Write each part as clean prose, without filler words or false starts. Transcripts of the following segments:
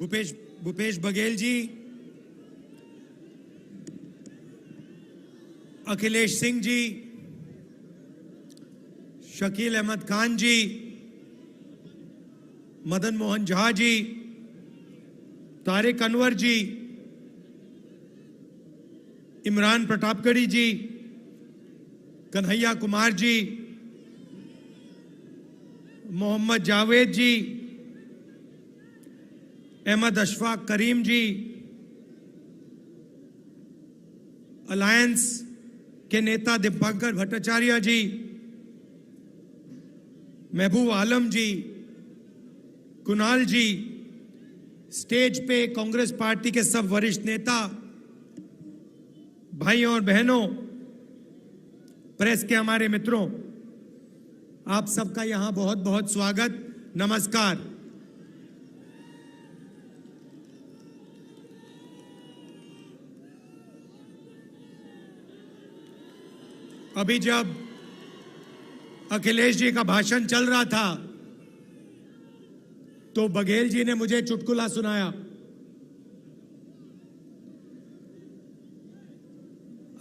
भूपेश बघेल जी, अखिलेश सिंह जी, शकील अहमद खान जी, मदन मोहन झा जी, तारिक अनवर जी, इमरान प्रतापगढ़ी जी, कन्हैया कुमार जी, मोहम्मद जावेद जी, अहमद अशफाक करीम जी, alliance के नेता दीपंकर भट्टाचार्य जी, महबूब आलम जी, कुणाल जी, stage पे कांग्रेस पार्टी के सब वरिष्ठ नेता, भाइयों और बहनों, प्रेस के हमारे मित्रों, आप सबका यहां बहुत बहुत स्वागत, नमस्कार। अभी जब अखिलेश जी का भाषण चल रहा था तो बघेल जी ने मुझे चुटकुला सुनाया।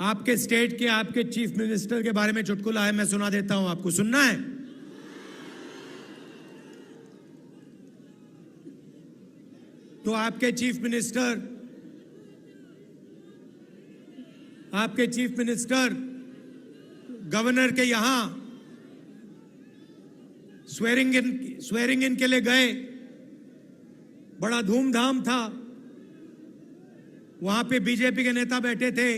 आपके स्टेट के आपके चीफ मिनिस्टर के बारे में चुटकुला है, मैं सुना देता हूं, आपको सुनना है? तो आपके चीफ मिनिस्टर गवर्नर के यहां स्वेरिंग इन के लिए गए, बड़ा धूमधाम था। वहां पे बीजेपी के नेता बैठे थे,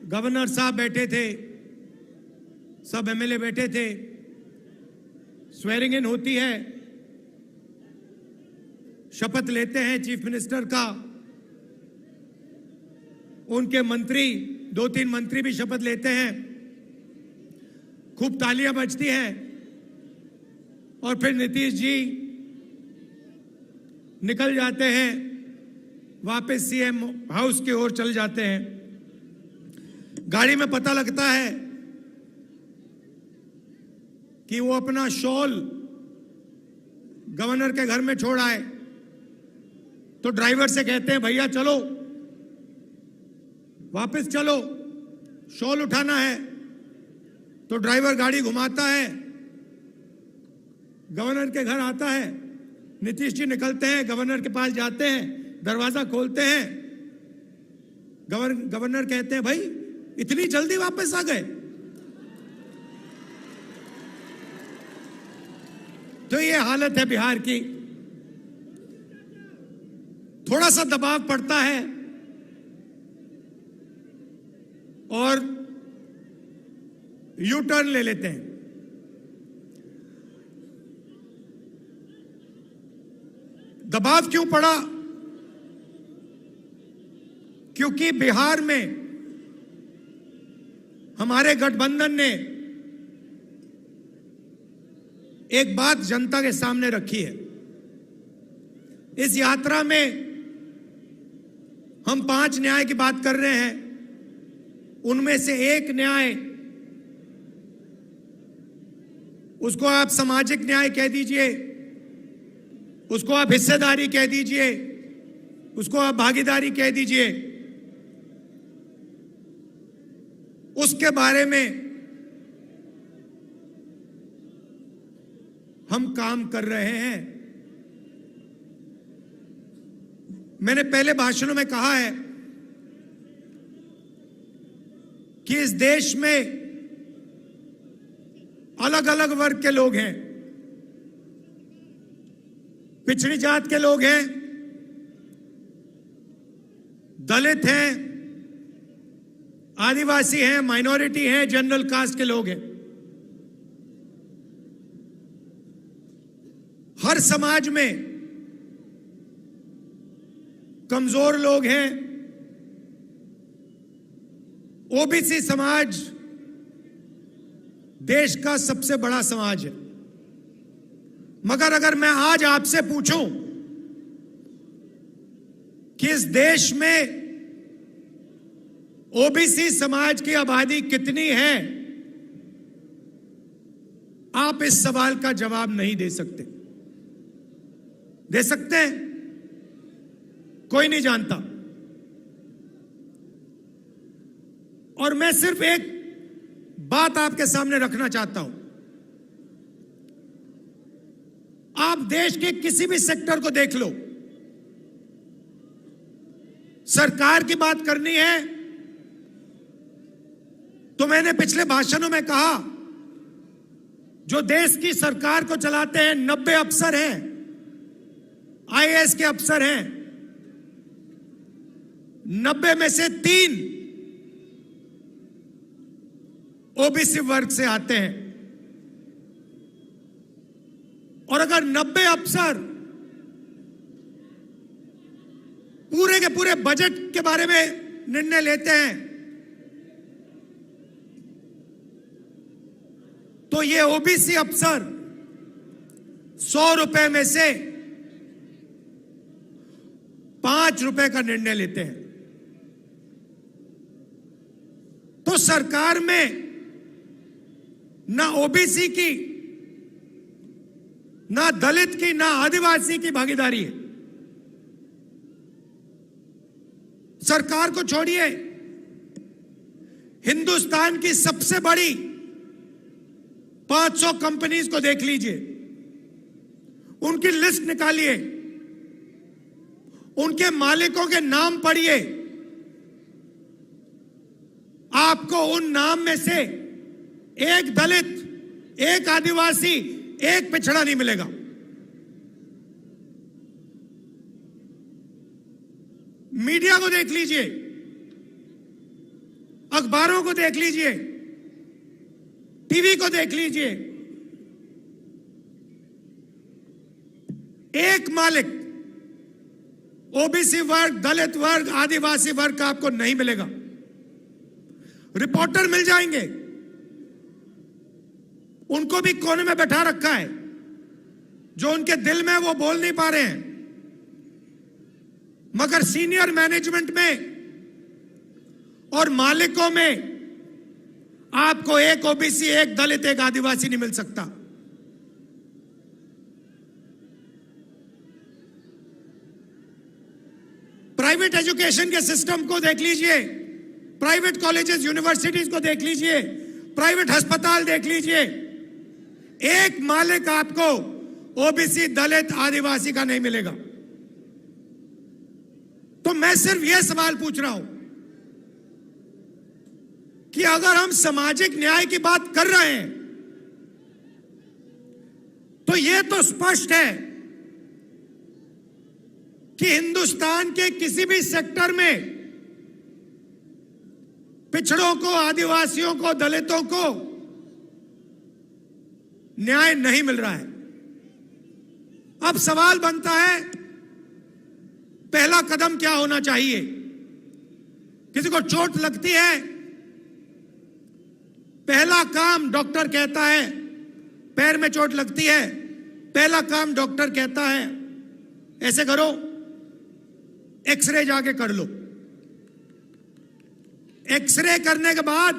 गवर्नर साहब बैठे थे, सब एमएलए बैठे थे। स्वेरिंग इन होती है, शपथ लेते हैं चीफ मिनिस्टर का, उनके मंत्री, 2-3 मंत्री भी शपथ लेते हैं, खूब तालियां बजती हैं और फिर नीतीश जी निकल जाते हैं, वापस सीएम हाउस की ओर चल जाते हैं। गाड़ी में पता लगता है कि वो अपना शॉल गवर्नर के घर में छोड़ आए, तो ड्राइवर से कहते हैं भैया चलो वापस चलो, शॉल उठाना है। तो ड्राइवर गाड़ी घुमाता है, गवर्नर के घर आता है, नीतीश जी निकलते हैं, गवर्नर के पास जाते हैं, दरवाजा खोलते हैं, गवर्नर कहते हैं भाई इतनी जल्दी वापस आ गए? तो ये हालत है बिहार की। थोड़ा सा दबाव पड़ता है और यू टर्न ले लेते हैं। दबाव क्यों पड़ा? क्योंकि बिहार में हमारे गठबंधन ने एक बात जनता के सामने रखी है। इस यात्रा में हम 5 न्याय की बात कर रहे हैं, उनमें से एक न्याय, उसको आप सामाजिक न्याय कह दीजिए, उसको आप हिस्सेदारी कह दीजिए, उसको आप भागीदारी कह दीजिए, उसके बारे में हम काम कर रहे हैं। मैंने पहले भाषणों में कहा है कि इस देश में अलग अलग वर्ग के लोग हैं, पिछड़ी जात के लोग हैं, दलित हैं, आदिवासी हैं, माइनॉरिटी हैं, जनरल कास्ट के लोग हैं। हर समाज में कमजोर लोग हैं। ओबीसी समाज देश का सबसे बड़ा समाज है, मगर अगर मैं आज आपसे पूछूं कि इस देश में ओबीसी समाज की आबादी कितनी है, आप इस सवाल का जवाब नहीं दे सकते। दे सकते हैं? कोई नहीं जानता। और मैं सिर्फ एक बात आपके सामने रखना चाहता हूं। आप देश के किसी भी सेक्टर को देख लो, सरकार की बात करनी है तो मैंने पिछले भाषणों में कहा, जो देश की सरकार को चलाते हैं 90 अफसर हैं, आईएएस के अफसर हैं। 90 में से 3 ओबीसी वर्ग से आते हैं। और अगर 90 अफसर पूरे के पूरे बजट के बारे में निर्णय लेते हैं तो ये ओबीसी अफसर 100 रुपए में से 5 रुपए का निर्णय लेते हैं। तो सरकार में ना ओबीसी की, ना दलित की, ना आदिवासी की भागीदारी है। सरकार को छोड़िए, हिंदुस्तान की सबसे बड़ी 500 कंपनीज को देख लीजिए, उनकी लिस्ट निकालिए, उनके मालिकों के नाम पढ़िए। आपको उन नाम में से एक दलित, एक आदिवासी, एक पिछड़ा नहीं मिलेगा। मीडिया को देख लीजिए, अखबारों को देख लीजिए, टीवी को देख लीजिए, एक मालिक ओबीसी वर्ग, दलित वर्ग, आदिवासी वर्ग का आपको नहीं मिलेगा। रिपोर्टर मिल जाएंगे, उनको भी कोने में बैठा रखा है, जो उनके दिल में वो बोल नहीं पा रहे हैं। मगर सीनियर मैनेजमेंट में और मालिकों में आपको एक ओबीसी, एक दलित, एक आदिवासी नहीं मिल सकता। प्राइवेट एजुकेशन के सिस्टम को देख लीजिए, प्राइवेट कॉलेजेस, यूनिवर्सिटीज को देख लीजिए, प्राइवेट अस्पताल देख लीजिए, एक मालिक आपको ओबीसी, दलित, आदिवासी का नहीं मिलेगा। तो मैं सिर्फ यह सवाल पूछ रहा हूं कि अगर हम सामाजिक न्याय की बात कर रहे हैं तो यह तो स्पष्ट है कि हिंदुस्तान के किसी भी सेक्टर में पिछड़ों को, आदिवासियों को, दलितों को न्याय नहीं मिल रहा है। अब सवाल बनता है, पहला कदम क्या होना चाहिए? किसी को चोट लगती है, पहला काम डॉक्टर कहता है, पैर में चोट लगती है, पहला काम डॉक्टर कहता है ऐसे करो, एक्सरे जाके कर लो। एक्सरे करने के बाद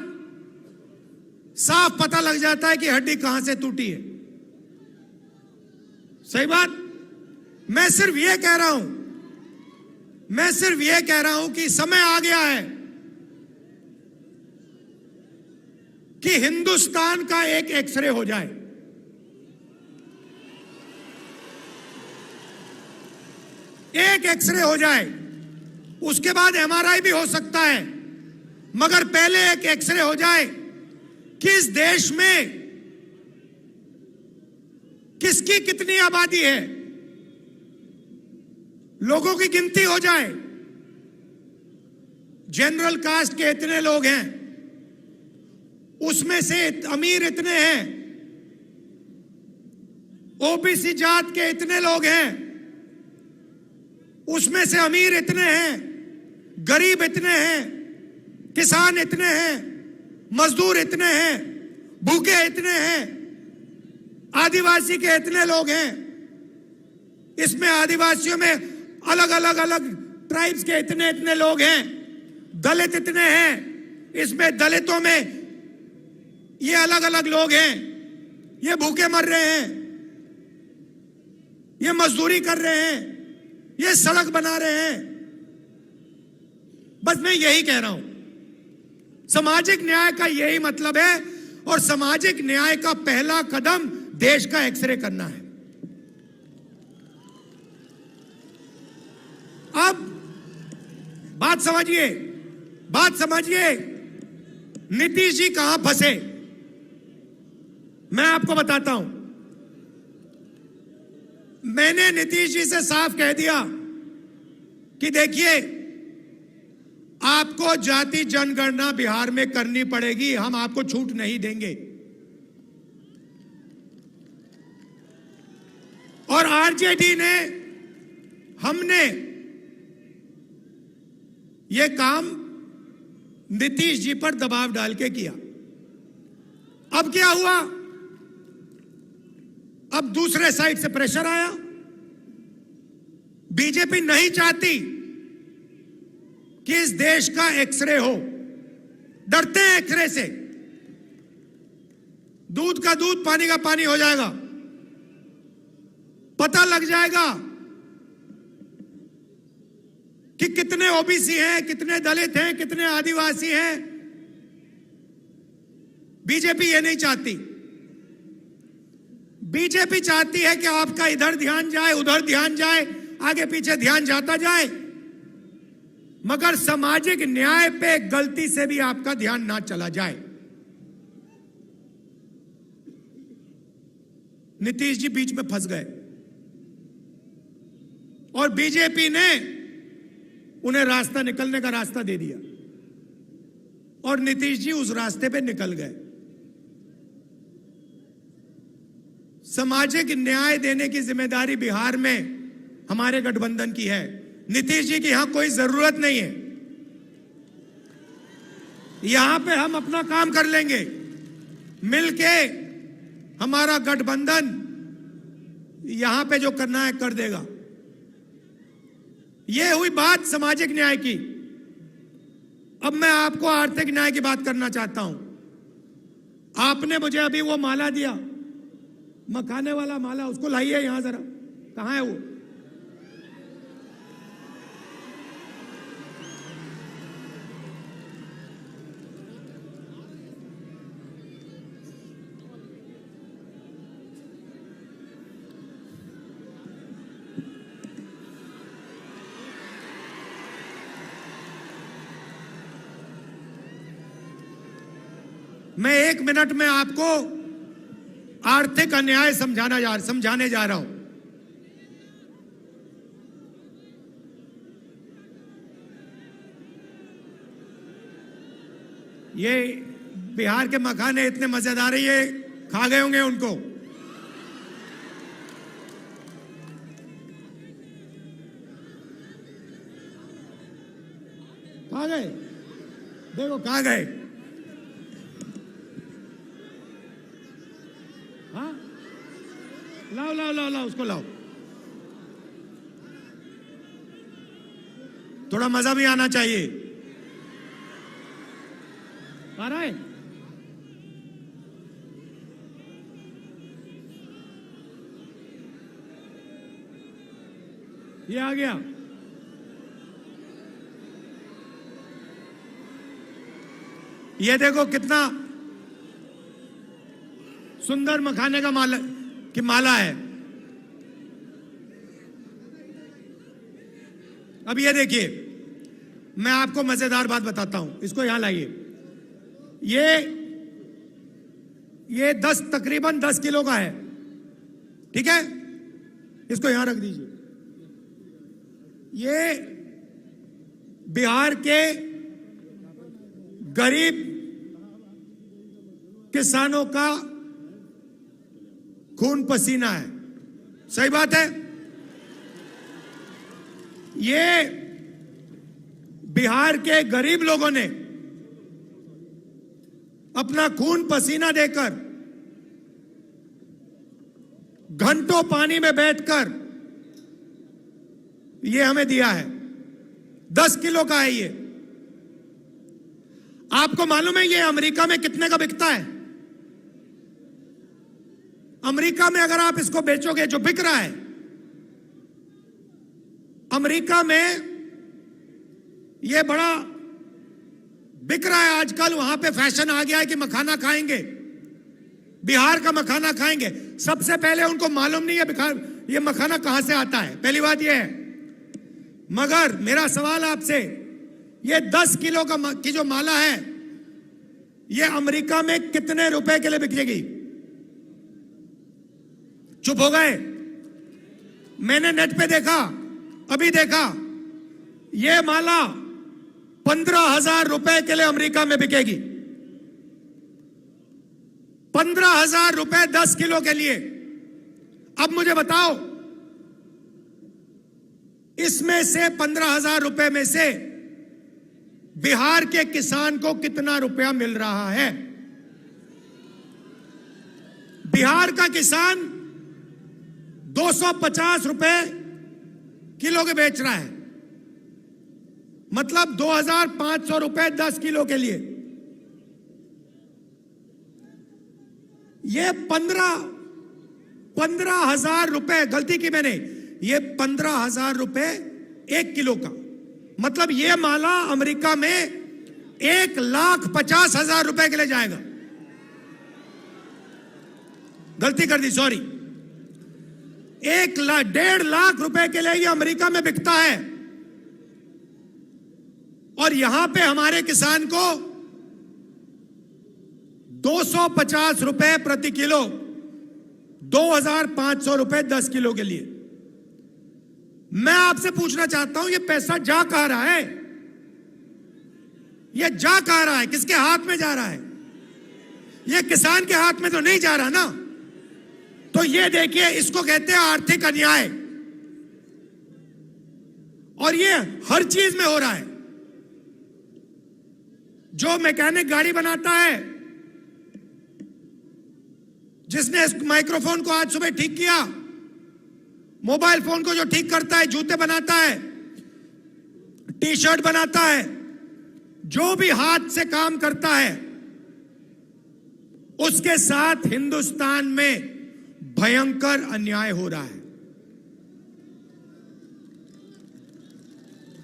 साफ पता लग जाता है कि हड्डी कहां से टूटी है। सही बात? मैं सिर्फ यह कह रहा हूं कि समय आ गया है कि हिंदुस्तान का एक एक्सरे हो जाए। एक एक्सरे हो जाए, उसके बाद एमआरआई भी हो सकता है, मगर पहले एक एक्सरे हो जाए कि इस देश में किसकी कितनी आबादी है, लोगों की गिनती हो जाए। जनरल कास्ट के इतने लोग हैं, उसमें से अमीर इतने हैं, ओबीसी जात के इतने लोग हैं, उसमें से अमीर इतने हैं, गरीब इतने हैं, किसान इतने हैं, मजदूर इतने हैं, भूखे इतने हैं, आदिवासी के इतने लोग हैं, इसमें आदिवासियों में अलग अलग ट्राइब्स के इतने इतने लोग हैं, दलित इतने हैं, इसमें दलितों में ये अलग अलग लोग हैं, ये भूखे मर रहे हैं। ये मजदूरी कर रहे हैं, ये सड़क बना रहे हैं। बस मैं यही कह रहा हूं, सामाजिक न्याय का यही मतलब है, और सामाजिक न्याय का पहला कदम देश का एक्सरे करना है। अब बात समझिए, नीतीश जी कहां फंसे, मैं आपको बताता हूं। मैंने नीतीश जी से साफ कह दिया कि देखिए, आपको जाति जनगणना बिहार में करनी पड़ेगी, हम आपको छूट नहीं देंगे। और आरजेडी ने, हमने यह काम नीतीश जी पर दबाव डाल के किया। अब क्या हुआ, अब दूसरे साइड से प्रेशर आया। बीजेपी नहीं चाहती कि इस देश का एक्सरे हो, डरते हैं एक्सरे से। दूध का दूध, पानी का पानी हो जाएगा, पता लग जाएगा कि कितने ओबीसी हैं, कितने दलित हैं, कितने आदिवासी हैं। बीजेपी ये नहीं चाहती। बीजेपी चाहती है कि आपका इधर ध्यान जाए, उधर ध्यान जाए, आगे पीछे ध्यान जाता जाए, मगर सामाजिक न्याय पे गलती से भी आपका ध्यान ना चला जाए। नीतीश जी बीच में फंस गए और बीजेपी ने उन्हें रास्ता, निकलने का रास्ता दे दिया, और नीतीश जी उस रास्ते पे निकल गए। सामाजिक न्याय देने की जिम्मेदारी बिहार में हमारे गठबंधन की है। नीतीश जी की यहां कोई जरूरत नहीं है, यहां पे हम अपना काम कर लेंगे मिलके। हमारा गठबंधन यहां पे जो करना है कर देगा। यह हुई बात सामाजिक न्याय की। अब मैं आपको आर्थिक न्याय की बात करना चाहता हूं। आपने मुझे अभी वो माला दिया, मखाने वाला माला, उसको लाइए यहां जरा। कहां है वो? मैं 1 मिनट में आपको आर्थिक अन्याय समझाने जा रहा हूं। ये बिहार के मखाने इतने मजेदार है, ये खा गए होंगे उनको। खा गए, देखो खा गए। हाँ, लाओ लाओ लाओ लाओ, उसको लाओ। थोड़ा मजा भी आना चाहिए। आ रहा है? ये आ गया। ये देखो कितना सुंदर मखाने का माला है। अब ये देखिए, मैं आपको मजेदार बात बताता हूं, इसको यहां लाइए। ये तकरीबन 10 किलो का है, ठीक है? इसको यहां रख दीजिए। ये बिहार के गरीब किसानों का खून पसीना है। सही बात है। ये बिहार के गरीब लोगों ने अपना खून पसीना देकर, घंटों पानी में बैठकर ये हमें दिया है। 10 किलो का है ये। आपको मालूम है ये अमेरिका में कितने का बिकता है? अमेरिका में अगर आप इसको बेचोगे, जो बिक रहा है अमेरिका में यह बड़ा बिक रहा है आजकल, वहां पे फैशन आ गया है कि मखाना खाएंगे, बिहार का मखाना खाएंगे। सबसे पहले उनको मालूम नहीं है बिहार ये मखाना कहां से आता है, पहली बात यह है। मगर मेरा सवाल आपसे, ये 10 किलो की जो माला है, ये अमेरिका में कितने रुपए के लिए बिकेगी? चुप हो गए? मैंने नेट पे देखा, अभी देखा, ये माला 15,000 रुपए के लिए अमेरिका में बिकेगी। 15,000 रुपए 10 किलो के लिए। अब मुझे बताओ, इसमें से 15,000 रुपए में से बिहार के किसान को कितना रुपया मिल रहा है? बिहार का किसान 250 रुपए किलो के बेच रहा है, मतलब 2,500 रुपए 10 किलो के लिए। ये 15,000 रुपए, गलती की मैंने, ये 15,000 रुपए 1 किलो का, मतलब ये माला अमेरिका में 1,50,000 रुपए के लिए जाएगा। गलती कर दी, सॉरी। 1,50,000 लाख रुपए के लिए ये अमेरिका में बिकता है, और यहां पे हमारे किसान को 250 रुपए प्रति किलो, 2,500 रुपए 10 किलो के लिए। मैं आपसे पूछना चाहता हूं, ये पैसा जा कहां रहा है? ये जा कहां रहा है? किसके हाथ में जा रहा है? ये किसान के हाथ में तो नहीं जा रहा ना। तो ये देखिए, इसको कहते हैं आर्थिक अन्याय, और ये हर चीज में हो रहा है। जो मैकेनिक गाड़ी बनाता है, जिसने इस माइक्रोफोन को आज सुबह ठीक किया, मोबाइल फोन को जो ठीक करता है, जूते बनाता है, टी शर्ट बनाता है, जो भी हाथ से काम करता है, उसके साथ हिंदुस्तान में भयंकर अन्याय हो रहा है।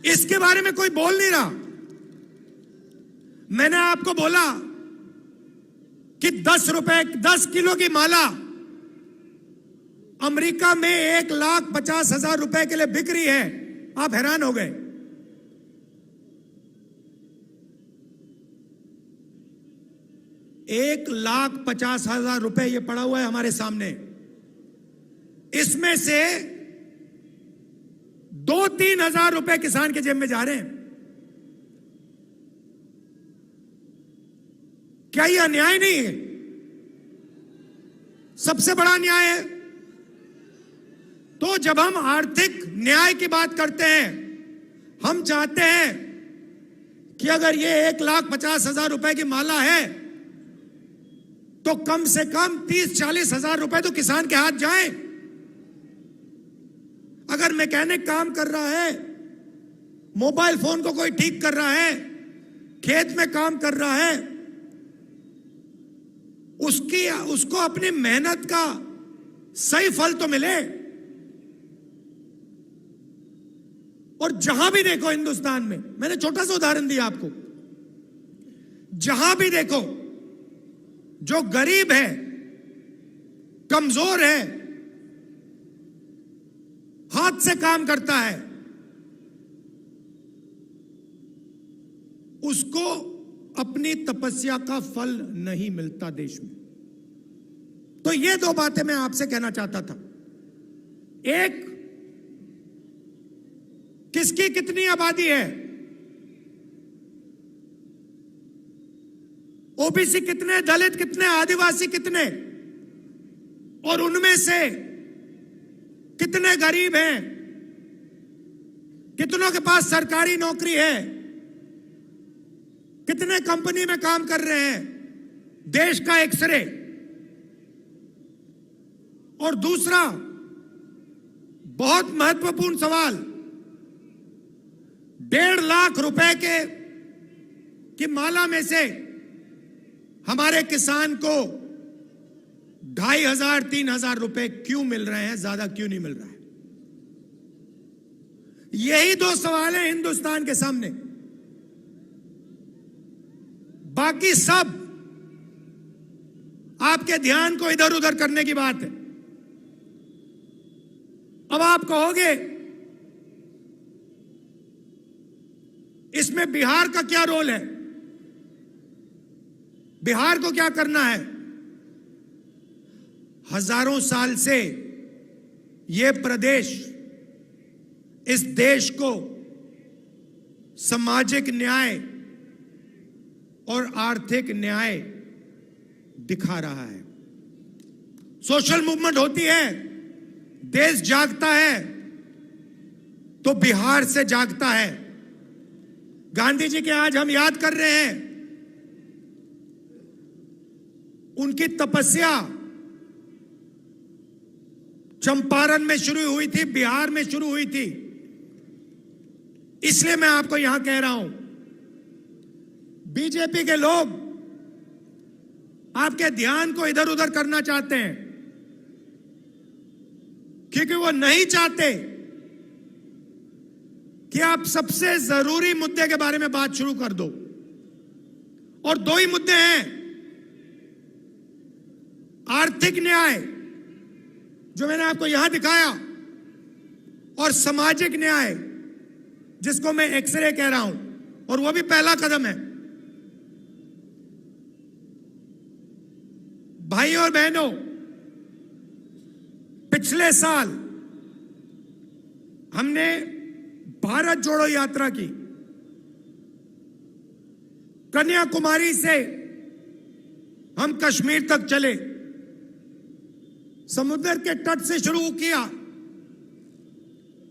इसके बारे में कोई बोल नहीं रहा। मैंने आपको बोला कि 10 किलो की माला अमेरिका में 1,50,000 रुपए के लिए बिक रही है। आप हैरान हो गए। $1,50,000 रुपए ये पड़ा हुआ है हमारे सामने। इसमें से 2-3 हजार रुपए किसान के जेब में जा रहे हैं। क्या ये अन्याय नहीं है? सबसे बड़ा अन्याय है। तो जब हम आर्थिक न्याय की बात करते हैं, हम चाहते हैं कि अगर ये 1,50,000 रुपए की माला है, तो कम से कम 30-40 हजार रुपए तो किसान के हाथ जाएं। अगर मैकेनिक काम कर रहा है, मोबाइल फोन को कोई ठीक कर रहा है, खेत में काम कर रहा है, उसको अपनी मेहनत का सही फल तो मिले। और जहां भी देखो हिंदुस्तान में, मैंने छोटा सा उदाहरण दिया आपको, जहां भी देखो जो गरीब है, कमजोर है, हाथ से काम करता है, उसको अपनी तपस्या का फल नहीं मिलता देश में। तो ये 2 बातें मैं आपसे कहना चाहता था। एक, किसकी कितनी आबादी है, ओबीसी कितने, दलित कितने, आदिवासी कितने, और उनमें से कितने गरीब हैं, कितनों के पास सरकारी नौकरी है, कितने कंपनी में काम कर रहे हैं, देश का एक्सरे। और दूसरा बहुत महत्वपूर्ण सवाल, 1.5 लाख रुपए की माला में से हमारे किसान को 2,500-3,000 रुपए क्यों मिल रहे हैं, ज्यादा क्यों नहीं मिल रहा है? यही दो सवाल हैं हिंदुस्तान के सामने। बाकी सब आपके ध्यान को इधर उधर करने की बात है। अब आप कहोगे इसमें बिहार का क्या रोल है, बिहार को क्या करना है? हजारों साल से यह प्रदेश इस देश को सामाजिक न्याय और आर्थिक न्याय दिखा रहा है। सोशल मूवमेंट होती है, देश जागता है तो बिहार से जागता है। गांधी जी के आज हम याद कर रहे हैं, उनकी तपस्या चंपारण में शुरू हुई थी, बिहार में शुरू हुई थी। इसलिए मैं आपको यहां कह रहा हूं, बीजेपी के लोग आपके ध्यान को इधर उधर करना चाहते हैं, क्योंकि वो नहीं चाहते कि आप सबसे जरूरी मुद्दे के बारे में बात शुरू कर दो। और दो ही मुद्दे हैं, आर्थिक न्याय जो मैंने आपको यहां दिखाया, और सामाजिक न्याय जिसको मैं एक्सरे कह रहा हूं, और वो भी पहला कदम है। भाइयों और बहनों, पिछले साल हमने भारत जोड़ो यात्रा की। कन्याकुमारी से हम कश्मीर तक चले, समुद्र के तट से शुरू किया,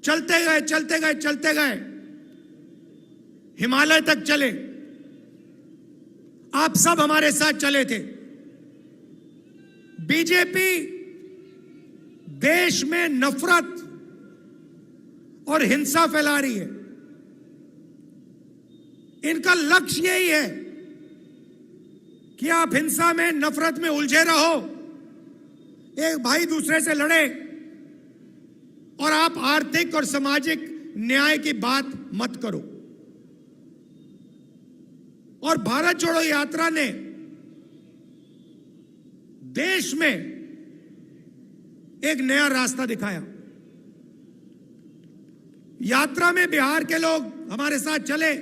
चलते गए चलते गए चलते गए हिमालय तक चले। आप सब हमारे साथ चले थे। बीजेपी देश में नफरत और हिंसा फैला रही है। इनका लक्ष्य यही है कि आप हिंसा में, नफरत में उलझे रहो, एक भाई दूसरे से लड़े, और आप आर्थिक और सामाजिक न्याय की बात मत करो। और भारत जोड़ो यात्रा ने देश में एक नया रास्ता दिखाया। यात्रा में बिहार के लोग हमारे साथ चले,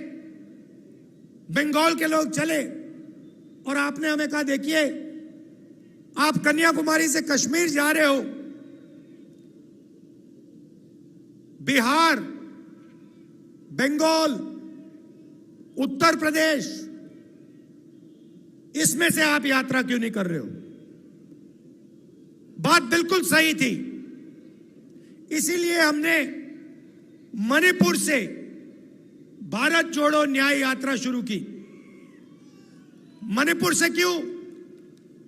बंगाल के लोग चले, और आपने हमें कहा, देखिए आप कन्याकुमारी से कश्मीर जा रहे हो, बिहार, बंगाल, उत्तर प्रदेश, इसमें से आप यात्रा क्यों नहीं कर रहे हो? बात बिल्कुल सही थी। इसीलिए हमने मणिपुर से भारत जोड़ो न्याय यात्रा शुरू की। मणिपुर से क्यों?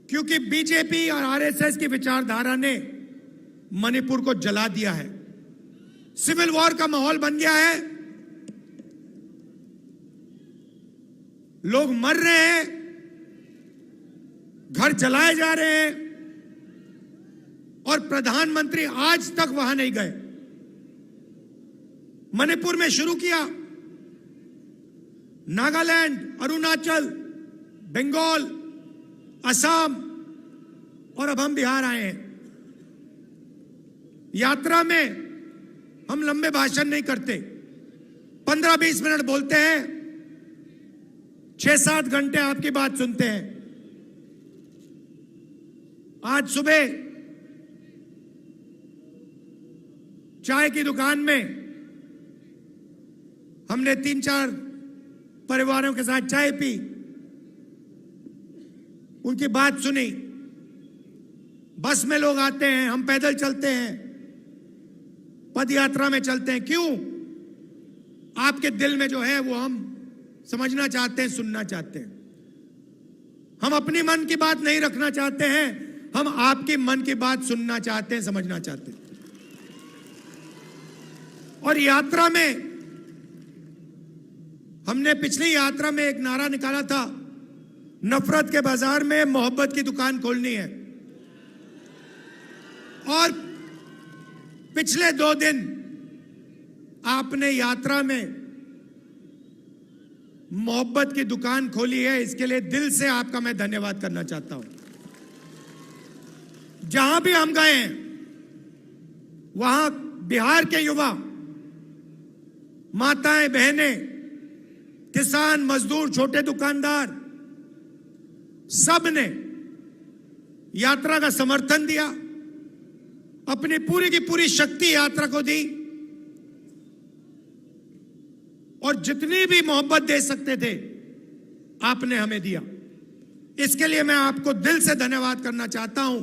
क्योंकि बीजेपी और आरएसएस की विचारधारा ने मणिपुर को जला दिया है। सिविल वॉर का माहौल बन गया है, लोग मर रहे हैं, घर जलाए जा रहे हैं, और प्रधानमंत्री आज तक वहां नहीं गए। मणिपुर में शुरू किया, नागालैंड, अरुणाचल, बंगाल, असम, और अब हम बिहार आए हैं। यात्रा में हम लंबे भाषण नहीं करते, 15-20 मिनट बोलते हैं, 6-7 घंटे आपकी बात सुनते हैं। आज सुबह चाय की दुकान में हमने 3-4 परिवारों के साथ चाय पी, उनकी बात सुनी। बस में लोग आते हैं, हम पैदल चलते हैं, पद यात्रा में चलते हैं। क्यों? आपके दिल में जो है वो हम समझना चाहते हैं, सुनना चाहते हैं। हम अपनी मन की बात नहीं रखना चाहते हैं, हम आपकी मन की बात सुनना चाहते हैं, समझना चाहते हैं। और यात्रा में हमने पिछली यात्रा में एक नारा निकाला था, नफरत के बाजार में मोहब्बत की दुकान खोलनी है। और पिछले 2 दिन आपने यात्रा में मोहब्बत की दुकान खोली है, इसके लिए दिल से आपका मैं धन्यवाद करना चाहता हूं। जहां भी हम गए हैं वहां बिहार के युवा, माताएं, बहनें, किसान, मजदूर, छोटे दुकानदार, सब ने यात्रा का समर्थन दिया, अपनी पूरी की पूरी शक्ति यात्रा को दी और जितनी भी मोहब्बत दे सकते थे आपने हमें दिया। इसके लिए मैं आपको दिल से धन्यवाद करना चाहता हूं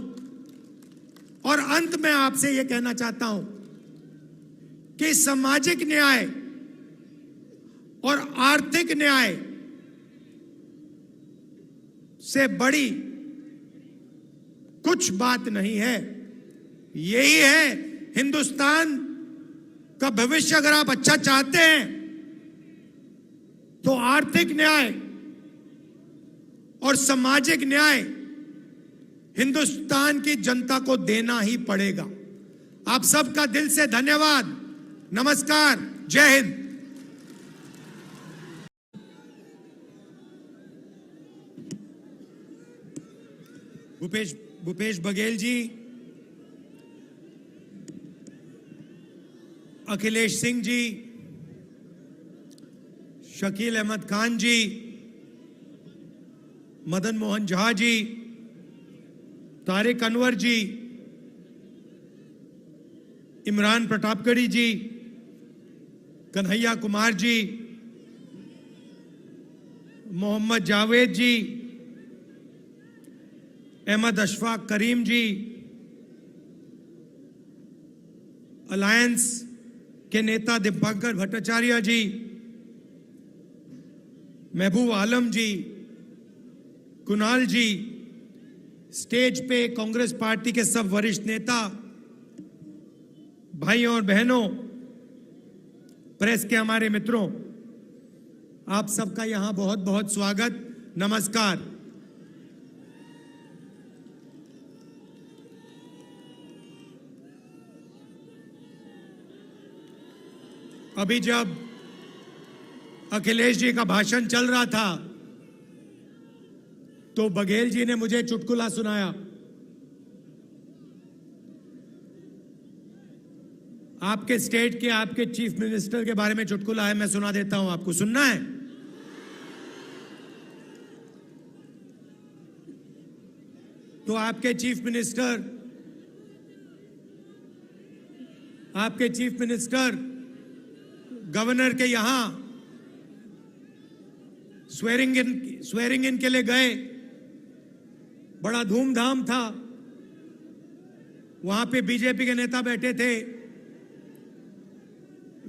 और अंत में आपसे यह कहना चाहता हूं कि सामाजिक न्याय और आर्थिक न्याय से बड़ी कुछ बात नहीं है। यही है हिंदुस्तान का भविष्य। अगर आप अच्छा चाहते हैं तो आर्थिक न्याय और सामाजिक न्याय हिंदुस्तान की जनता को देना ही पड़ेगा। आप सबका दिल से धन्यवाद। नमस्कार, जय हिंद। भूपेश बघेल जी, अखिलेश सिंह जी, शकील अहमद खान जी, मदन मोहन झा जी, तारिक अनवर जी, इमरान प्रतापगढ़ी जी, कन्हैया कुमार जी, मोहम्मद जावेद जी, अहमद अशफाक करीम जी, अलायंस के नेता दीपंकर भट्टाचार्य जी, महबूब आलम जी, कुणाल जी, स्टेज पे कांग्रेस पार्टी के सब वरिष्ठ नेता, भाइयों और बहनों, प्रेस के हमारे मित्रों, आप सबका यहां बहुत बहुत स्वागत। नमस्कार। अभी जब अखिलेश जी का भाषण चल रहा था तो बघेल जी ने मुझे चुटकुला सुनाया। आपके स्टेट के आपके चीफ मिनिस्टर के बारे में चुटकुला है, मैं सुना देता हूं आपको। सुनना है? तो आपके चीफ मिनिस्टर गवर्नर के यहां स्वेरिंग इन के लिए गए। बड़ा धूमधाम था। वहां पे बीजेपी के नेता बैठे थे,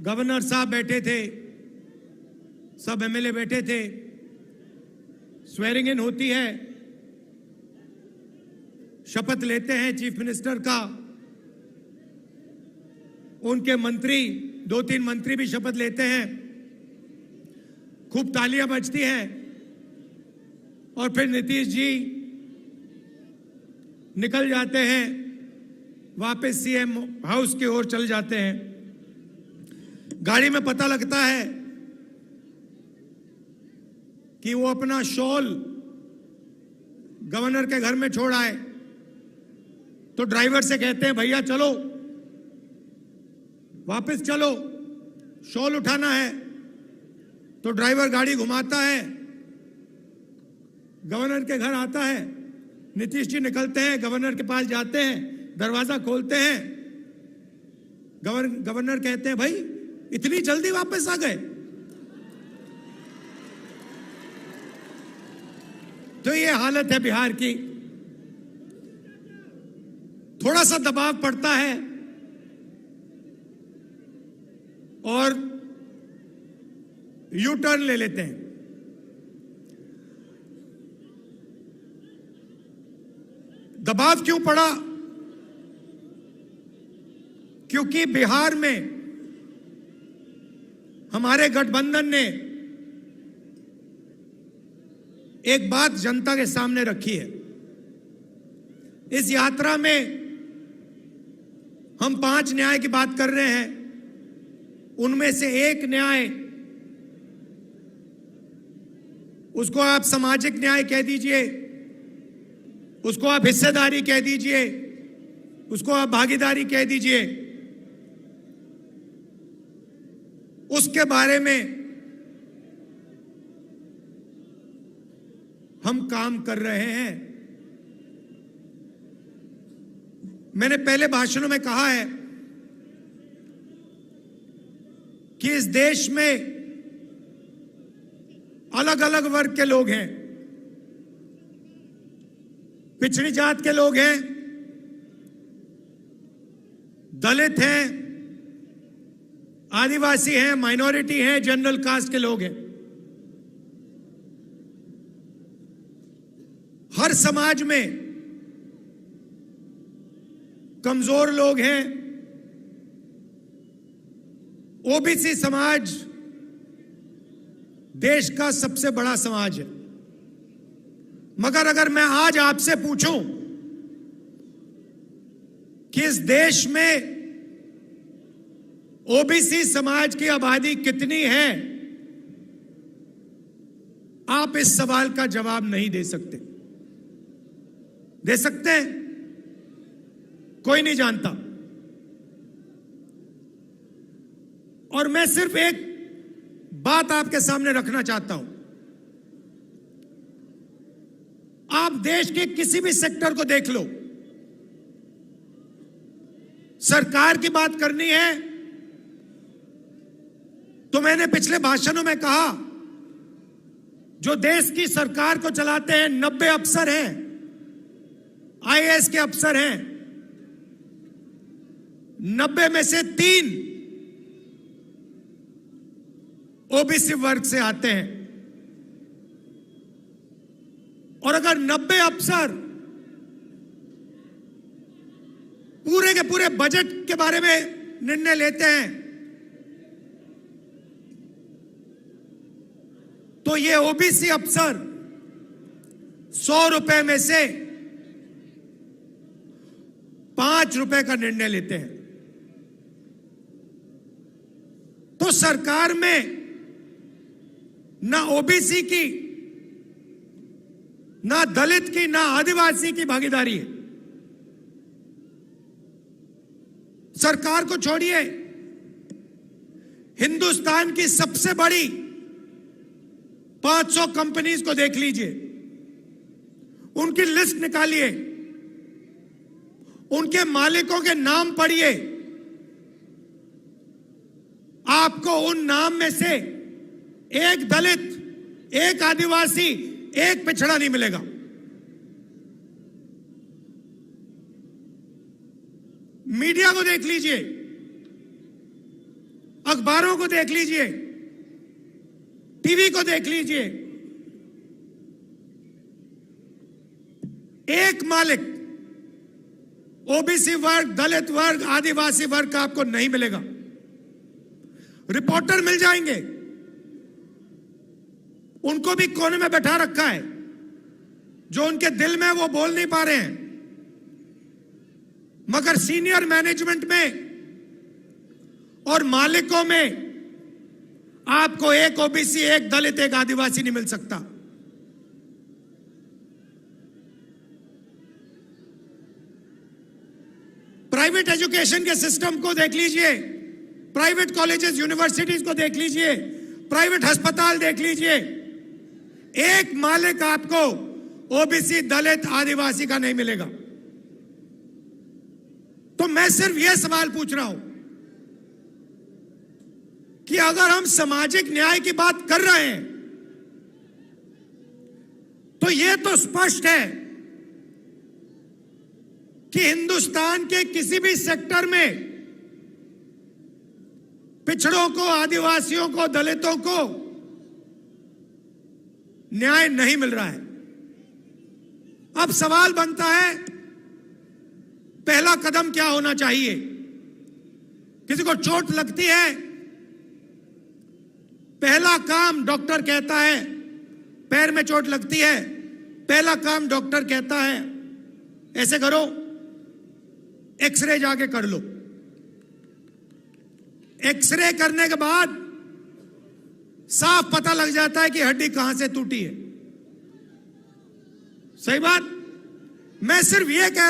गवर्नर साहब बैठे थे, सब एमएलए बैठे थे। स्वेरिंग इन होती है, शपथ लेते हैं चीफ मिनिस्टर का। उनके मंत्री, 2-3 मंत्री भी शपथ लेते हैं। खूब तालियां बजती हैं और फिर नीतीश जी निकल जाते हैं, वापस सीएम हाउस की ओर चल जाते हैं। गाड़ी में पता लगता है कि वो अपना शॉल गवर्नर के घर में छोड़ आए। तो ड्राइवर से कहते हैं, भैया चलो, वापस चलो, शॉल उठाना है। तो ड्राइवर गाड़ी घुमाता है, गवर्नर के घर आता है। नीतीश जी निकलते हैं, गवर्नर के पास जाते हैं, दरवाजा खोलते हैं। गवर्नर कहते हैं, भाई इतनी जल्दी वापस आ गए? तो ये हालत है बिहार की। थोड़ा सा दबाव पड़ता है और यू टर्न ले लेते हैं। दबाव क्यों पड़ा? क्योंकि बिहार में हमारे गठबंधन ने एक बात जनता के सामने रखी है। इस यात्रा में हम 5 न्याय की बात कर रहे हैं। उनमें से एक न्याय, उसको आप सामाजिक न्याय कह दीजिए, उसको आप हिस्सेदारी कह दीजिए, उसको आप भागीदारी कह दीजिए, उसके बारे में हम काम कर रहे हैं। मैंने पहले भाषणों में कहा है कि इस देश में अलग अलग वर्ग के लोग हैं, पिछड़ी जात के लोग हैं, दलित हैं, आदिवासी हैं, माइनॉरिटी हैं, जनरल कास्ट के लोग हैं। हर समाज में कमजोर लोग हैं। ओबीसी समाज देश का सबसे बड़ा समाज है, मगर अगर मैं आज आपसे पूछूं कि इस देश में ओबीसी समाज की आबादी कितनी है, आप इस सवाल का जवाब नहीं दे सकते। दे सकते हैं? कोई नहीं जानता। और मैं सिर्फ एक बात आपके सामने रखना चाहता हूं। आप देश के किसी भी सेक्टर को देख लो, सरकार की बात करनी है तो मैंने पिछले भाषणों में कहा, जो देश की सरकार को चलाते हैं 90 अफसर हैं, आईएएस के अफसर हैं, 90 में से 3 ओबीसी वर्ग से आते हैं। और अगर 90 अफसर पूरे के पूरे बजट के बारे में निर्णय लेते हैं तो ये ओबीसी अफसर 100 रुपए में से 5 रुपए का निर्णय लेते हैं। तो सरकार में ना ओबीसी की, ना दलित की, ना आदिवासी की भागीदारी है। सरकार को छोड़िए, हिंदुस्तान की सबसे बड़ी 500 कंपनीज को देख लीजिए, उनकी लिस्ट निकालिए, उनके मालिकों के नाम पढ़िए, आपको उन नाम में से एक दलित, एक आदिवासी, एक पिछड़ा नहीं मिलेगा। मीडिया को देख लीजिए, अखबारों को देख लीजिए, टीवी को देख लीजिए, एक मालिक ओबीसी वर्ग, दलित वर्ग, आदिवासी वर्ग का आपको नहीं मिलेगा। रिपोर्टर मिल जाएंगे, उनको भी कोने में बैठा रखा है, जो उनके दिल में वो बोल नहीं पा रहे हैं। मगर सीनियर मैनेजमेंट में और मालिकों में आपको एक ओबीसी, एक दलित, एक आदिवासी नहीं मिल सकता। प्राइवेट एजुकेशन के सिस्टम को देख लीजिए, प्राइवेट कॉलेजेस, यूनिवर्सिटीज को देख लीजिए, प्राइवेट अस्पताल देख लीजिए, एक मालिक आपको ओबीसी, दलित, आदिवासी का नहीं मिलेगा। तो मैं सिर्फ यह सवाल पूछ रहा हूं कि अगर हम सामाजिक न्याय की बात कर रहे हैं तो यह तो स्पष्ट है कि हिंदुस्तान के किसी भी सेक्टर में पिछड़ों को, आदिवासियों को, दलितों को न्याय नहीं मिल रहा है। अब सवाल बनता है, पहला कदम क्या होना चाहिए? किसी को चोट लगती है, पहला काम डॉक्टर कहता है, पैर में चोट लगती है, पहला काम डॉक्टर कहता है ऐसे करो, एक्सरे जाके कर लो। एक्सरे करने के बाद साफ पता लग जाता है कि हड्डी कहां से टूटी है। सही बात। मैं सिर्फ यह कह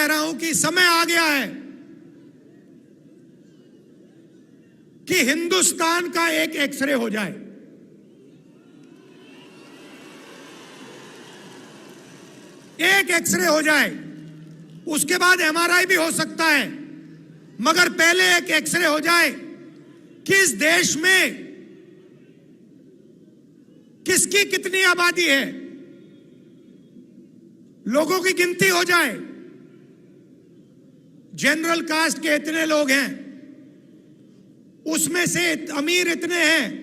रहा हूं कि समय आ गया है कि हिंदुस्तान का एक एक्सरे हो जाए। एक एक्सरे हो जाए, उसके बाद एमआरआई भी हो सकता है, मगर पहले एक एक्सरे हो जाए कि इस देश में किसकी कितनी आबादी है, लोगों की गिनती हो जाए। जनरल कास्ट के इतने लोग हैं, उसमें से अमीर इतने हैं,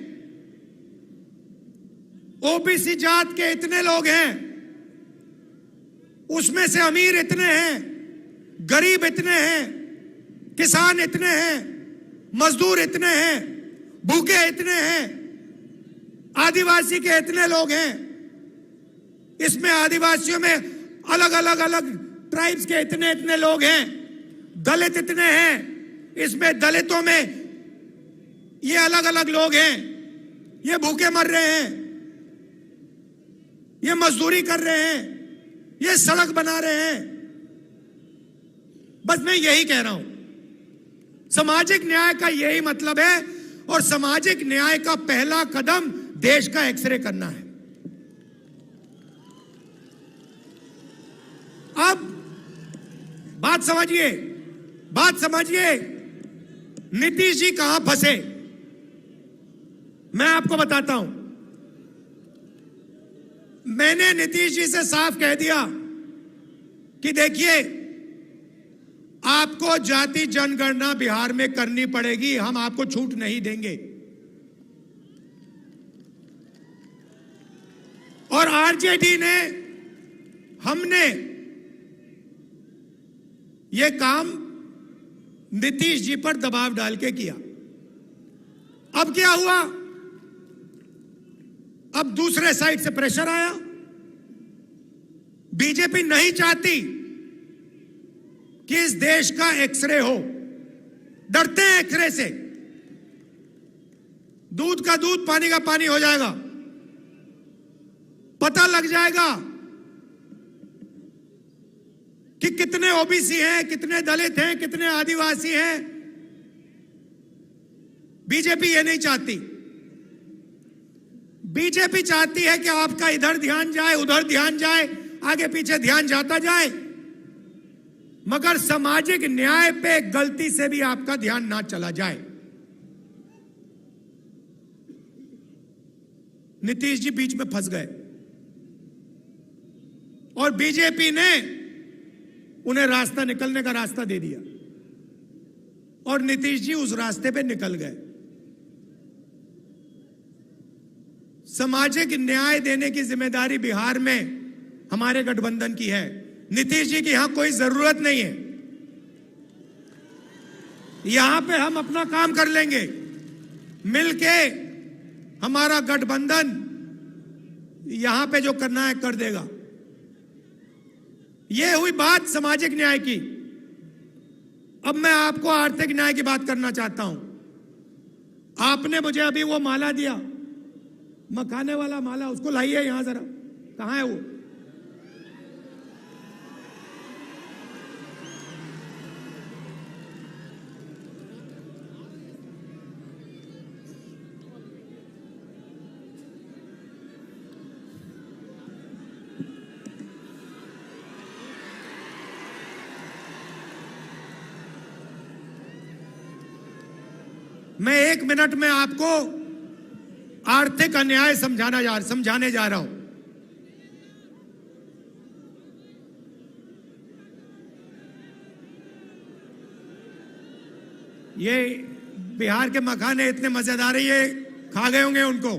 ओबीसी जात के इतने लोग हैं, उसमें से अमीर इतने हैं, गरीब इतने हैं, किसान इतने हैं, मजदूर इतने हैं, भूखे इतने हैं, आदिवासी के इतने लोग हैं, इसमें आदिवासियों में अलग ट्राइब्स के इतने लोग हैं, दलित इतने हैं, इसमें दलितों में ये अलग लोग हैं, ये भूखे मर रहे हैं, ये मजदूरी कर रहे हैं, ये सड़क बना रहे हैं। बस मैं यही कह रहा हूं, सामाजिक न्याय का यही मतलब है, और सामाजिक न्याय का पहला कदम देश का एक्सरे करना है। अब बात समझिए, नीतीश जी कहां फंसे, मैं आपको बताता हूं। मैंने नीतीश जी से साफ कह दिया कि देखिए, आपको जाति जनगणना बिहार में करनी पड़ेगी, हम आपको छूट नहीं देंगे। और आरजेडी ने, हमने यह काम नीतीश जी पर दबाव डाल के किया। अब क्या हुआ, अब दूसरे साइड से प्रेशर आया। बीजेपी नहीं चाहती कि इस देश का एक्सरे हो, डरते हैं एक्सरे से। दूध का दूध, पानी का पानी हो जाएगा, पता लग जाएगा कि कितने ओबीसी हैं, कितने दलित हैं, कितने आदिवासी हैं। बीजेपी ये नहीं चाहती। बीजेपी चाहती है कि आपका इधर ध्यान जाए, उधर ध्यान जाए, आगे पीछे ध्यान जाता जाए, मगर सामाजिक न्याय पे गलती से भी आपका ध्यान ना चला जाए। नीतीश जी बीच में फंस गए और बीजेपी ने उन्हें रास्ता, निकलने का रास्ता दे दिया, और नीतीश जी उस रास्ते पे निकल गए। सामाजिक न्याय देने की जिम्मेदारी बिहार में हमारे गठबंधन की है। नीतीश जी की यहां कोई जरूरत नहीं है, यहां पे हम अपना काम कर लेंगे मिलके। हमारा गठबंधन यहां पे जो करना है कर देगा। यह हुई बात सामाजिक न्याय की। अब मैं आपको आर्थिक न्याय की बात करना चाहता हूं। आपने मुझे अभी वो माला दिया, मखाने वाला माला, उसको लाइए यहां जरा। कहां है वो? मैं 1 मिनट में आपको आर्थिक अन्याय समझाने जा रहा हूं। ये बिहार के मखाने इतने मजेदार है, ये खा गए होंगे उनको।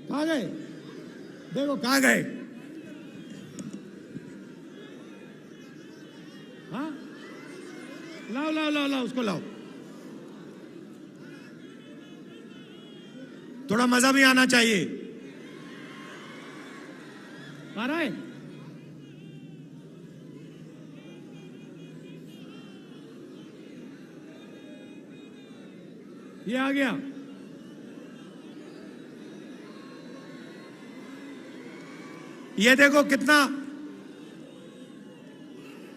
खा गए, देखो खा गए। हाँ, लाओ लाओ लाओ लाओ, उसको लाओ। थोड़ा मजा भी आना चाहिए। आ रहा है? ये आ गया। ये देखो कितना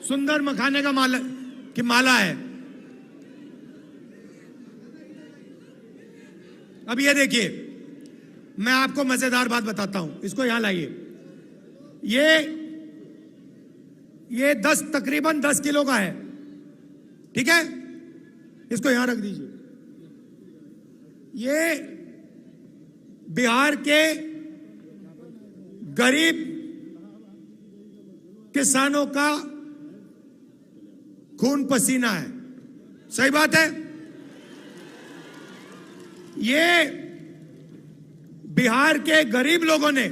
सुंदर मखाने का माला की माला है। अब ये देखिए, मैं आपको मजेदार बात बताता हूं, इसको यहां लाइए। ये तकरीबन 10 किलो का है, ठीक है? इसको यहां रख दीजिए। ये बिहार के गरीब किसानों का खून पसीना है। सही बात है। ये बिहार के गरीब लोगों ने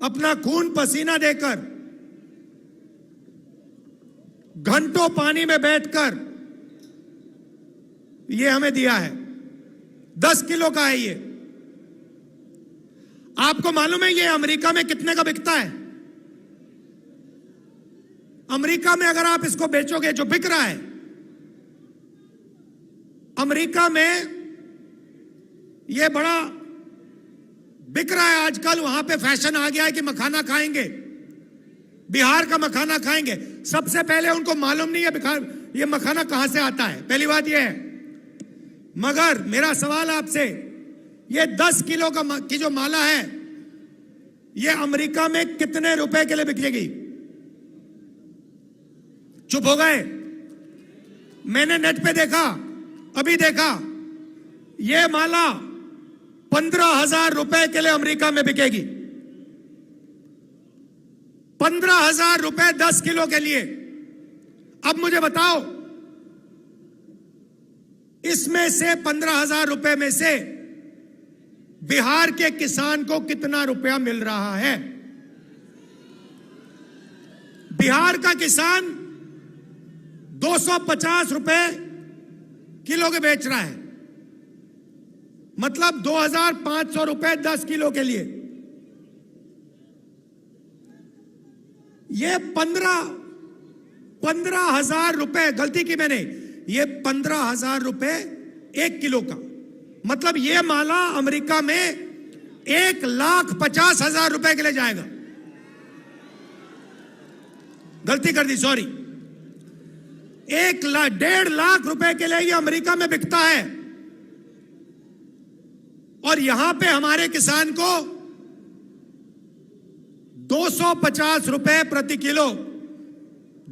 अपना खून पसीना देकर घंटों पानी में बैठकर ये हमें दिया है। 10 किलो का है ये। आपको मालूम है ये अमेरिका में कितने का बिकता है? अमेरिका में अगर आप इसको बेचोगे, जो बिक रहा है अमेरिका में, ये बड़ा बिक रहा है आजकल। वहां पे फैशन आ गया है कि मखाना खाएंगे, बिहार का मखाना खाएंगे। सबसे पहले उनको मालूम नहीं है बिहार ये मखाना कहां से आता है, पहली बात ये है। मगर मेरा सवाल आपसे, ये 10 किलो की जो माला है, ये अमेरिका में कितने रुपए के लिए बिकेगी? चुप हो गए? मैंने नेट पे देखा, अभी देखा, ये माला 15,000 रुपए के लिए अमेरिका में बिकेगी। 15,000 रुपए 10 किलो के लिए। अब मुझे बताओ, इसमें से 15,000 रुपए में से बिहार के किसान को कितना रुपया मिल रहा है? बिहार का किसान 250 रुपए किलो के बेच रहा है, मतलब 2,500 रुपए 10 किलो के लिए। ये 15,000 रुपए, गलती की मैंने, ये 15,000 रुपए 1 किलो का, मतलब ये माला अमेरिका में 1,50,000 रुपए के लिए जाएगा। गलती कर दी, सॉरी। 1,50,000 लाख रुपए के लिए ये अमेरिका में बिकता है, और यहां पे हमारे किसान को 250 रुपए प्रति किलो,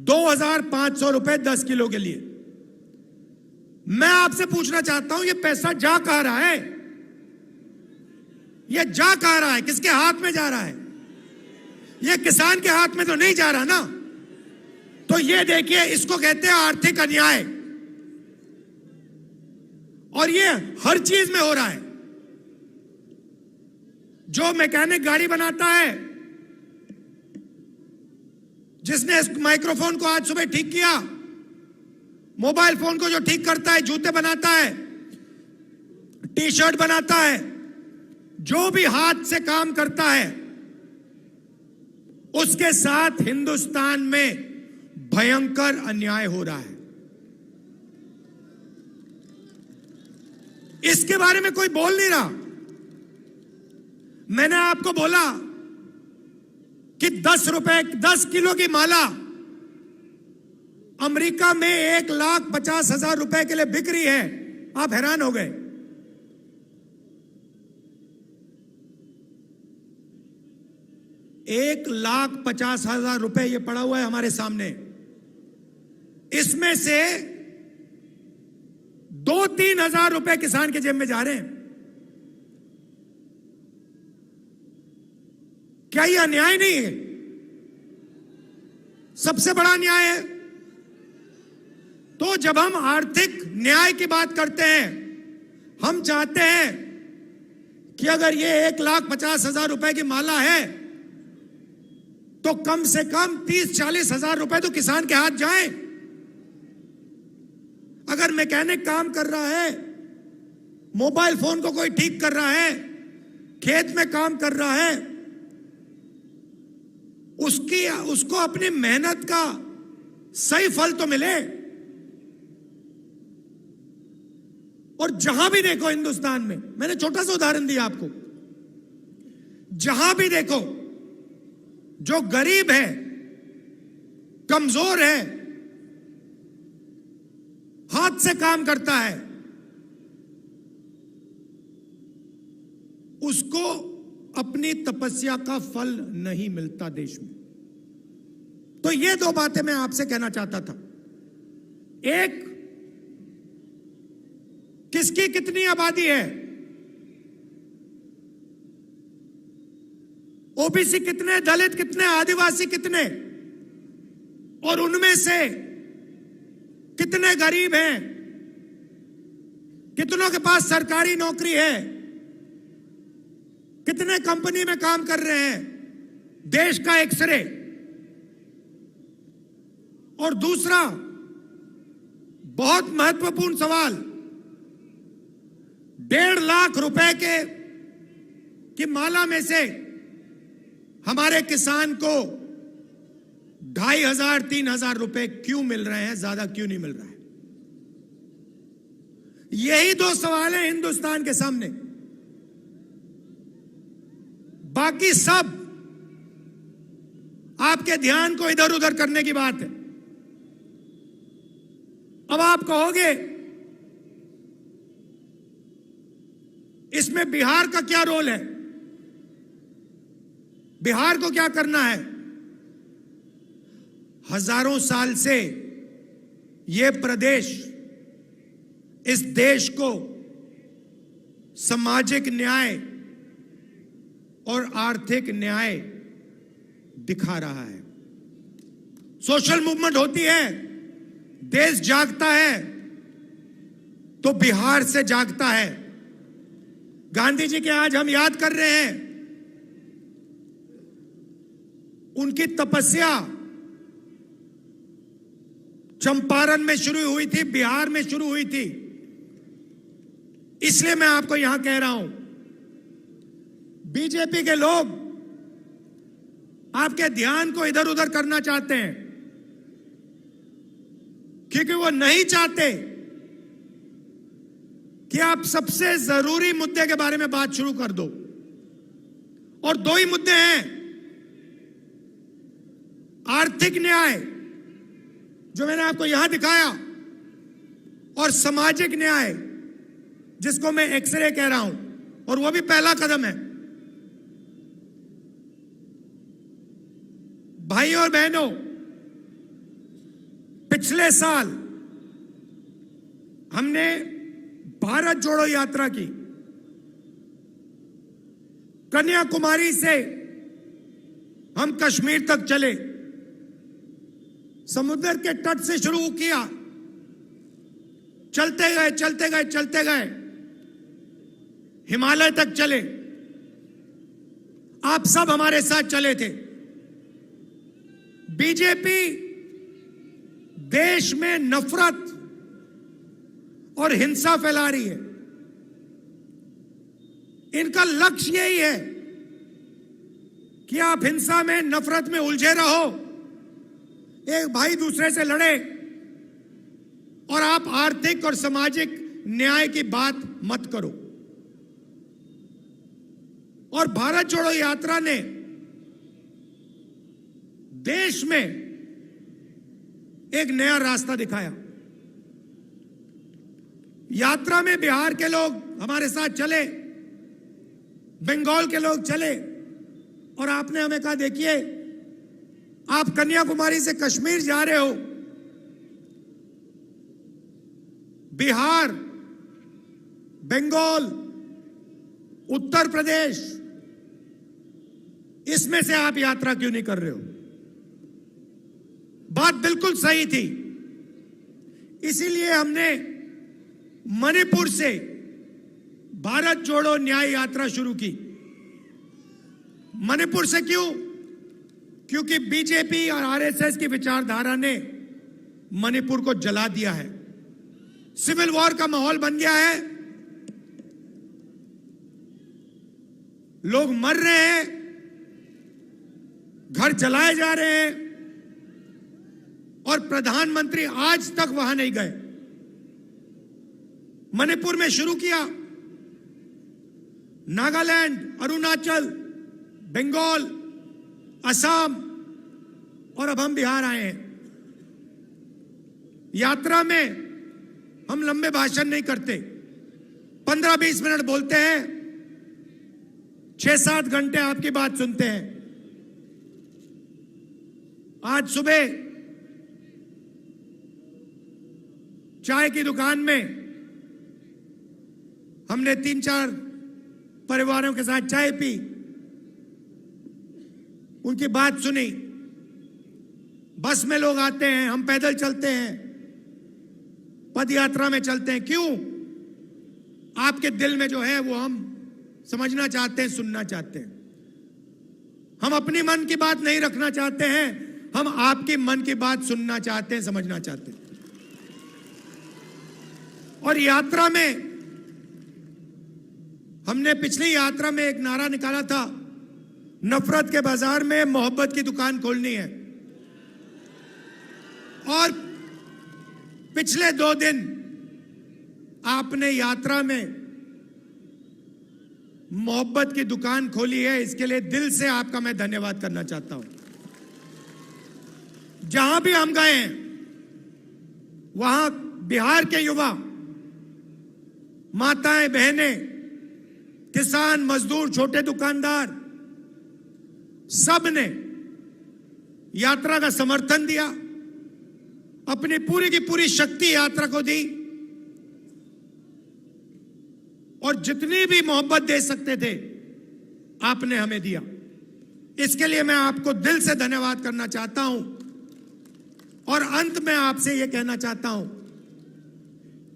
2,500 रुपए 10 किलो के लिए। मैं आपसे पूछना चाहता हूं, ये पैसा जा कहां रहा है? ये जा कहां रहा है? किसके हाथ में जा रहा है? ये किसान के हाथ में तो नहीं जा रहा ना। तो ये देखिए, इसको कहते हैं आर्थिक अन्याय, और ये हर चीज में हो रहा है। जो मैकेनिक गाड़ी बनाता है, जिसने इस माइक्रोफोन को आज सुबह ठीक किया, मोबाइल फोन को जो ठीक करता है, जूते बनाता है, टी शर्ट बनाता है, जो भी हाथ से काम करता है, उसके साथ हिंदुस्तान में भयंकर अन्याय हो रहा है। इसके बारे में कोई बोल नहीं रहा। मैंने आपको बोला कि 10 किलो की माला अमेरिका में 1,50,000 रुपए के लिए बिक रही है। आप हैरान हो गए। $1,50,000 रुपए ये पड़ा हुआ है हमारे सामने। इसमें से 2-3 हजार रुपए किसान के जेब में जा रहे हैं। क्या ये अन्याय नहीं है? सबसे बड़ा अन्याय है। तो जब हम आर्थिक न्याय की बात करते हैं, हम चाहते हैं कि अगर ये 1,50,000 रुपए की माला है, तो कम से कम 30-40 हजार रुपए तो किसान के हाथ जाएं। अगर मैकेनिक काम कर रहा है, मोबाइल फोन को कोई ठीक कर रहा है, खेत में काम कर रहा है, उसको अपनी मेहनत का सही फल तो मिले। और जहां भी देखो हिंदुस्तान में, मैंने छोटा सा उदाहरण दिया आपको, जहां भी देखो जो गरीब है, कमजोर है, हाथ से काम करता है, उसको अपनी तपस्या का फल नहीं मिलता देश में। तो ये दो बातें मैं आपसे कहना चाहता था। एक, किसकी कितनी आबादी है, ओबीसी कितने, दलित कितने, आदिवासी कितने, और उनमें से कितने गरीब हैं, कितनों के पास सरकारी नौकरी है, कितने कंपनी में काम कर रहे हैं, देश का एक्सरे। और दूसरा बहुत महत्वपूर्ण सवाल, 1.5 लाख रुपए की माला में से हमारे किसान को 2,500-3,000 रुपए क्यों मिल रहे हैं, ज्यादा क्यों नहीं मिल रहा है? यही दो सवाल हैं हिंदुस्तान के सामने। बाकी सब आपके ध्यान को इधर उधर करने की बात है। अब आप कहोगे इसमें बिहार का क्या रोल है, बिहार को क्या करना है? हजारों साल से यह प्रदेश इस देश को सामाजिक न्याय और आर्थिक न्याय दिखा रहा है। सोशल मूवमेंट होती है, देश जागता है तो बिहार से जागता है। गांधी जी के आज हम याद कर रहे हैं, उनकी तपस्या चंपारण में शुरू हुई थी, बिहार में शुरू हुई थी। इसलिए मैं आपको यहां कह रहा हूं, बीजेपी के लोग आपके ध्यान को इधर उधर करना चाहते हैं, क्योंकि वो नहीं चाहते कि आप सबसे जरूरी मुद्दे के बारे में बात शुरू कर दो। और दो ही मुद्दे हैं, आर्थिक न्याय जो मैंने आपको यहां दिखाया, और सामाजिक न्याय जिसको मैं एक्सरे कह रहा हूं, और वो भी पहला कदम है। भाइयों और बहनों, पिछले साल हमने भारत जोड़ो यात्रा की। कन्याकुमारी से हम कश्मीर तक चले, समुद्र के तट से शुरू किया, चलते गए चलते गए चलते गए हिमालय तक चले। आप सब हमारे साथ चले थे। बीजेपी देश में नफरत और हिंसा फैला रही है। इनका लक्ष्य यही है कि आप हिंसा में, नफरत में उलझे रहो, एक भाई दूसरे से लड़े, और आप आर्थिक और सामाजिक न्याय की बात मत करो। और भारत जोड़ो यात्रा ने देश में एक नया रास्ता दिखाया। यात्रा में बिहार के लोग हमारे साथ चले, बंगाल के लोग चले, और आपने हमें कहा, देखिए आप कन्याकुमारी से कश्मीर जा रहे हो, बिहार, बंगाल, उत्तर प्रदेश, इसमें से आप यात्रा क्यों नहीं कर रहे हो? बात बिल्कुल सही थी। इसीलिए हमने मणिपुर से भारत जोड़ो न्याय यात्रा शुरू की। मणिपुर से क्यों? क्योंकि बीजेपी और आरएसएस की विचारधारा ने मणिपुर को जला दिया है। सिविल वॉर का माहौल बन गया है, लोग मर रहे हैं, घर जलाए जा रहे हैं और प्रधानमंत्री आज तक वहां नहीं गए। मणिपुर में शुरू किया, नागालैंड, अरुणाचल, बंगाल, असम और अब हम बिहार आए हैं। यात्रा में हम लंबे भाषण नहीं करते, 15-20 मिनट बोलते हैं, 6-7 घंटे आपकी बात सुनते हैं। आज सुबह चाय की दुकान में हमने 3-4 परिवारों के साथ चाय पी, उनकी बात सुनी। बस में लोग आते हैं, हम पैदल चलते हैं, पद यात्रा में चलते हैं। क्यों? आपके दिल में जो है वो हम समझना चाहते हैं, सुनना चाहते हैं। हम अपनी मन की बात नहीं रखना चाहते हैं, हम आपकी मन की बात सुनना चाहते हैं, समझना चाहते हैं। और यात्रा में हमने पिछली यात्रा में एक नारा निकाला था, नफरत के बाजार में मोहब्बत की दुकान खोलनी है। और पिछले 2 दिन आपने यात्रा में मोहब्बत की दुकान खोली है, इसके लिए दिल से आपका मैं धन्यवाद करना चाहता हूं। जहां भी हम गए हैं वहां बिहार के युवा, माताएं, बहनें, किसान, मजदूर, छोटे दुकानदार, सब ने यात्रा का समर्थन दिया, अपनी पूरी की पूरी शक्ति यात्रा को दी और जितनी भी मोहब्बत दे सकते थे आपने हमें दिया। इसके लिए मैं आपको दिल से धन्यवाद करना चाहता हूं। और अंत में आपसे यह कहना चाहता हूं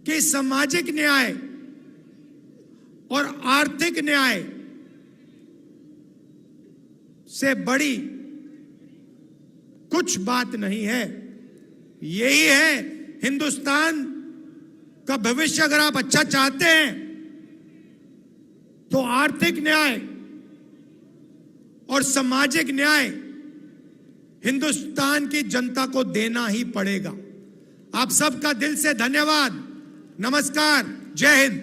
कि सामाजिक न्याय और आर्थिक न्याय से बड़ी कुछ बात नहीं है। यही है हिंदुस्तान का भविष्य। अगर आप अच्छा चाहते हैं तो आर्थिक न्याय और सामाजिक न्याय हिंदुस्तान की जनता को देना ही पड़ेगा। आप सबका दिल से धन्यवाद। नमस्कार, जय हिंद।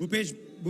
भूपेश